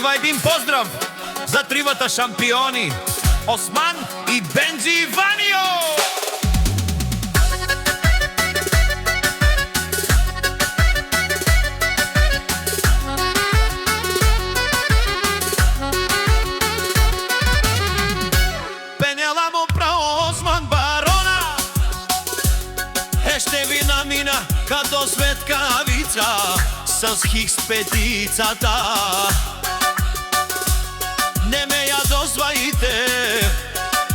идва един поздрав за тримата шампиони Осман и Бенджи и Ванио! Пенела му право Осман барона, ще ви намина като светкавица с хикс петицата. Не ме ядосвайте,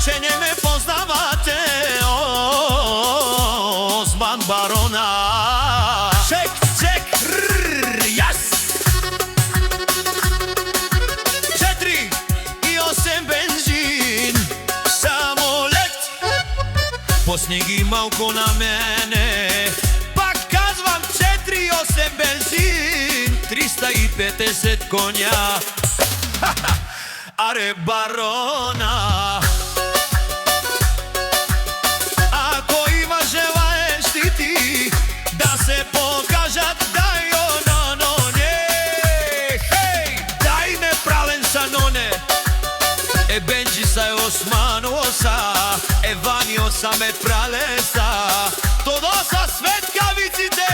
че не ме познавате, Осман барона. Чек, чек, яс! 4 и 8 бензин, самолет. Пусни ги малко на мене. Пак казвам 4 и 8 бензин, 350 коня. Аре барона, ако има желаещи ти да се покажат, дай ононе. Хей, дай непрален саноне. Е Бенджи са е Осман оса, е Ванио са ме пралеса. Тодо са светкавиците.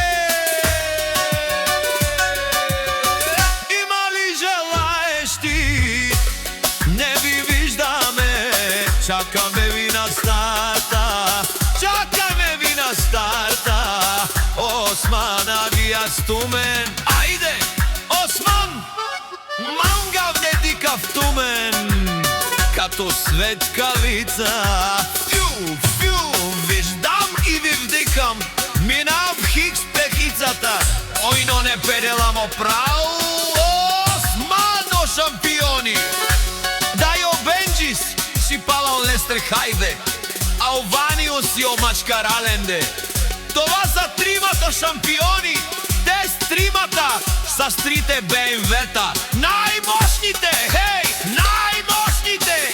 Чакаме ви на старта, чакаме ви на старта. Осман авиастумен, айде! Осман, мангав дедикав тумен, като светкавица. Фю, фю, виждам и ви вдикам, минав хикс пехицата. Ой, но не педеламо право, Османо шампиони. Дай о Бенджис си палал Лестер Хайде, а о Ванио си омачкараленде. Това са тримата шампиони. Те с тримата са с трите БМВ-та. Най-мощните, хей, най-мощните.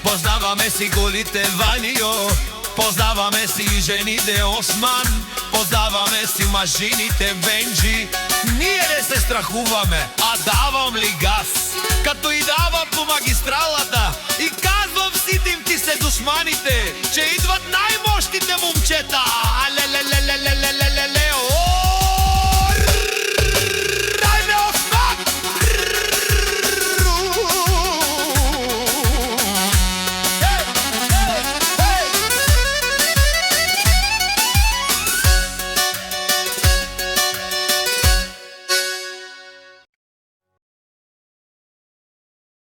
Познаваме си голите Ванио, познаваме си жените Осман, познаваме си машините Бенджи. Ние не се страхуваме, а давам ли газ, като и давам по магистралата и казвам сите им ти се душманите, че идват най-мощните момчета.